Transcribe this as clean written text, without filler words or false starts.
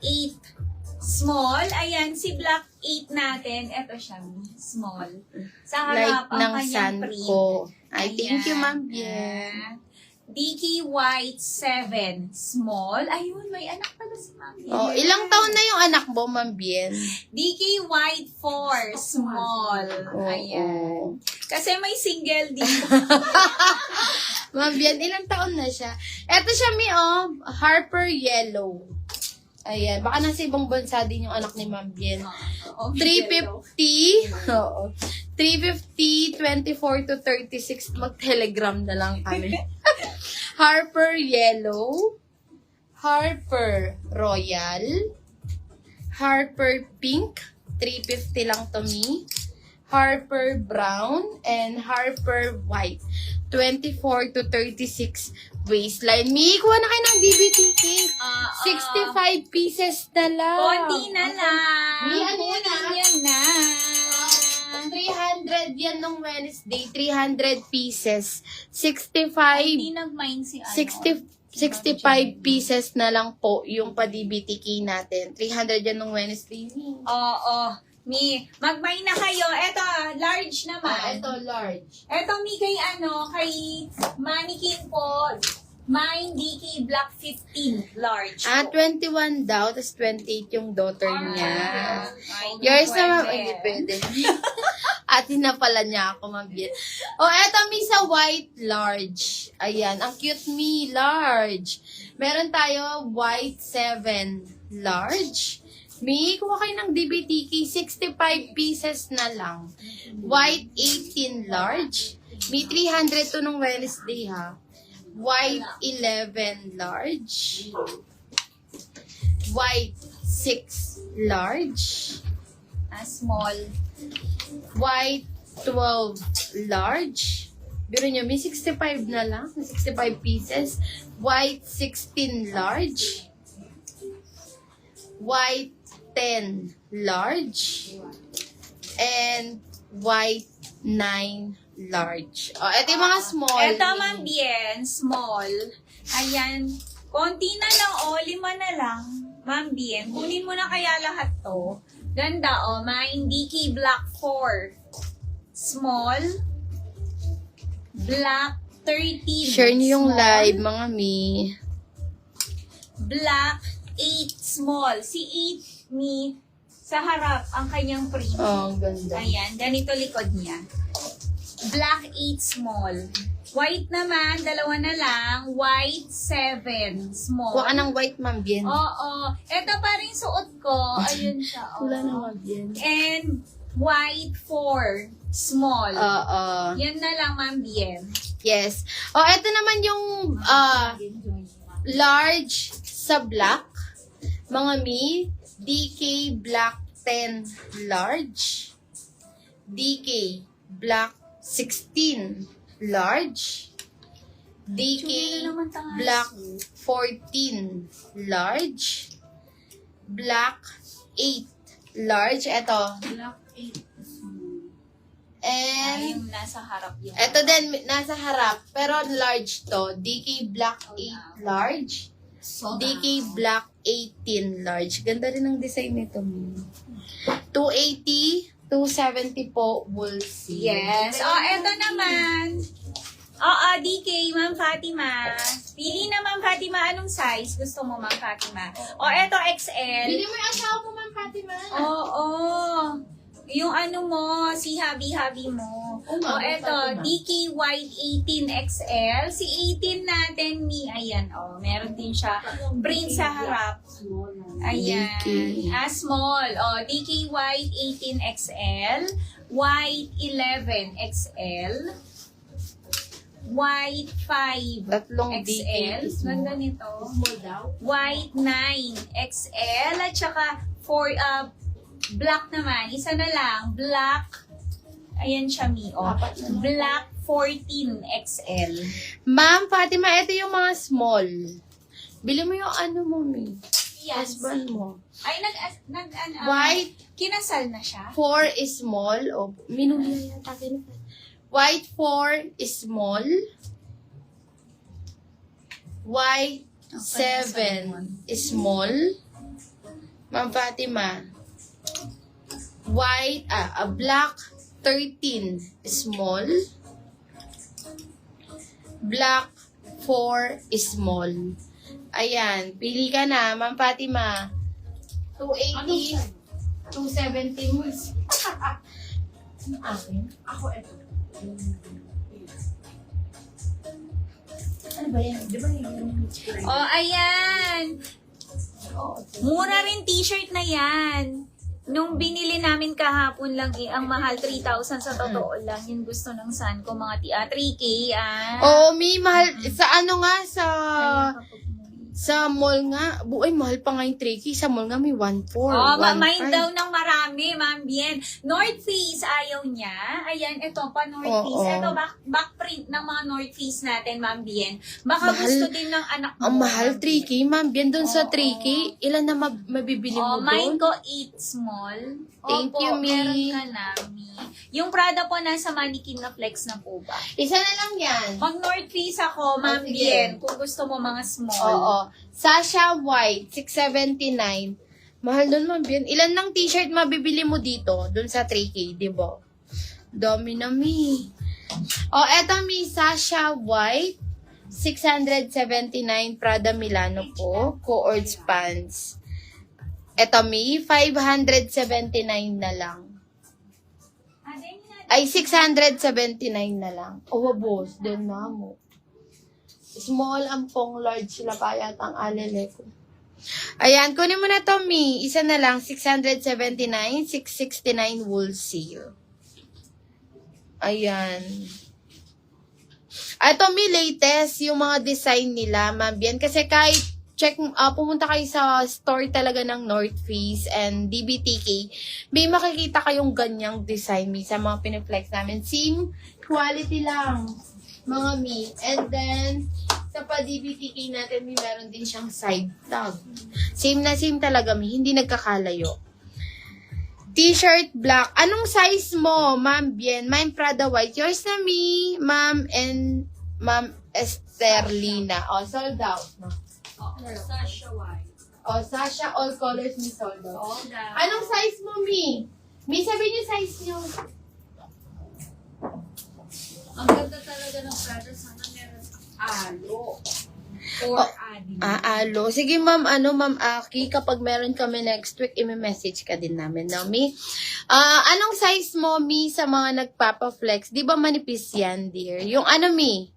8 small. Ayan, si Black 8 natin. Ito siya, small. Sa harap, Light ang ng kanyang sun print. ko. Ay, thank you, Ayan. Ma'am Bien. DK White 7, small. Ayun, may anak pala si Ma'am Bien. Oh, ilang taon na yung anak mo, Ma'am Bien? DK White 4, small. Ayan. Kasi may single dito. Ma'am Bien, ilang taon na siya? Eto siya, Harper Yellow. Ayan, baka nasa ibang bansa din yung anak ni Ma'am Bien. 350, oo. 350, 24 to 36, mag-telegram na lang kami. Harper Yellow, Harper Royal, Harper Pink, 350 lang to me, Harper Brown, and Harper White, 24 to 36 waistline. Mi, kuha na kayo ng DBTK. 65 pieces na lang. Konti na lang. Mi, ano yan Yan na. 300 yan nung Wednesday. 300 pieces. 65 Hindi nag-mind si ano. 65 pieces na lang po yung pa-DBTK natin. 300 yan nung Wednesday. Oo. Mi, mag-mind na kayo. Eto, large naman. Ito, large. Eto, Mi, kay kay Mannequin po. Mine, DK Black 15, large. 21 daw, tapos 28 yung daughter niya. Ay, Yours pwede. naman, hindi pwede. Atin na pala niya ako, mabit. Eto, mi sa white, large. Ayan, ang cute mi, large. Meron tayo, white 7, large. Mi, kuha kayo ng DBTK, 65 pieces na lang. White 18, large. Mi, 300 to nung Wednesday, ha. White 11, large. White 6, large. Small. White 12, large. Biro nyo, may 65 na lang. 65 pieces. White 16, large. White 10, large. And white 9, large. Ito yung mga small. Eto, Ma'am Bien, small. Ayan. Konti na lang, 5 na lang. Ma'am Bien, kunin mo na kaya lahat to. Ganda, Mine DK Black 4. Small. Black 13. Share nyo yung small. live, mga mi. Black 8, small. Si 8, mi, sa harap, ang kanyang print. Ang ganda. Ayan, ganito likod niya. Black 8, small. White naman, 2 na lang. White 7, small. Kuha ka ng white, Ma'am Bien. Oo. Ito pa rin suot ko. Ayun siya. Wala na, Ma'am Bien. And white 4, small. Oo. Yan na lang, Ma'am Bien. Yes. Ito naman yung large sa black. Mga mi, DK Black 10 large. DK Black 16 large. DK Black 14 large. Black 8 large. Ito. Black 8. And Yung nasa harap yun. ito din, nasa harap. Pero large to. DK Black 8 large. DK Black 18 large. Ganda rin ang design nito. 280, 270 po, woolsey. Yes. Eto naman. DK, Ma'am Fatima. Pili na, Ma'am Fatima. Anong size gusto mo, Ma'am Fatima? Eto, XL. Bili mo yung asawa mo, Ma'am Fatima. Oo. Yung ano mo, si hubby-hubby mo. Eto, DK White 18XL. Si 18 natin, ayan, meron din siya. Print sa harap. Ayan. DK. Small. DK White 18XL. White 11XL. White 5 Tatlong XL. DK. Ganda nito. White 9XL. At saka black naman. Isa na lang. Black. Ayan siya, Black 14XL. Ma'am Fatima, ito yung mga small. Bili mo yung ano mo, mi. Yes. Husband mo. Ay, White kinasal na siya? 4 is small. Minuli yan. White 4 is small. White 7 is small. Ma'am Fatima. White, black 13 small. Black 4 small. Ayan, pili ka na, Ma'am Fatima. 280, 270 mo. Akin? Ako, eto. Ano ba yan? Di ba yung Oh, ayan. Mura rin t-shirt na yan. Nung binili namin kahapon lang ang mahal 3,000 sa totoo lang. Yung gusto ng son ko, mga 3K. Oo, may mahal. Sa ano nga, sa mall nga. Buhay, mahal pa nga yung 3K. Sa mall nga may 1,400. Oh, mind daw ng marami, Ma'am Bien. North Face, ayaw niya. Ayan, ito pa North Face. Ito, back print ng mga North Face natin, Ma'am Bien. Baka Mahal. gusto din ng anak mo. Ang mahal 3K, ma'am. Yan doon sa 3K. Ilan na mabibili mo Mine doon? ko 8 small. Thank Opo, you, Mi. meron ka na, Mi. Yung Prada po nasa mannequin na flex na po ba? Isa na lang yan. Pag North Face ako, Ma'am sige. Bien, kung gusto mo mga small. Oo. Sasha White, 679. Mahal doon, ma'am. Yan. Ilan ng t-shirt mabibili mo dito? Doon sa 3K, di ba? Dami na, Mi. Eto, Mi. Sasha White, 679 Prada Milano po. Coords pants. Eto, Mi. 579 na lang. Ay, 679 na lang. Boss. Doon na mo. Small, ampong, large sila pa yata ang alele ko. Ayan, kunin mo na to, Mi. Isa na lang, 679, 669 wholesale. Ayan. Ito, Mi, latest, yung mga design nila, Ma'am Bien. Kasi kahit pumunta kayo sa store talaga ng North Face and DBTK, may makikita kayong ganyang design, Mi, sa mga piniflex namin. Same quality lang, mga Mi. And then, sa pa-DBTK natin, Mi, meron din siyang side tag. Same na same talaga, Mi. Hindi nagkakalayo. T-shirt black. Anong size mo, Ma'am Bien? Mine Prada white. Yours na, Mi. Ma'am and Ma'am Esterlina. Sold out. No? Sasha White. Sasha, all colors ni sold out. All that. Anong size mo, Mi? Mi, sabihin niyo size niyo. Ang ganda talaga ng Prada. Sana meron alo. Or adi. Alo. Sige, Ma'am, Ma'am Aki, kapag meron kami next week, i-message ka din namin, no, Mi? Anong size mo, Mi, sa mga nagpapa-flex? Di ba manipis yan, dear? Yung Mi?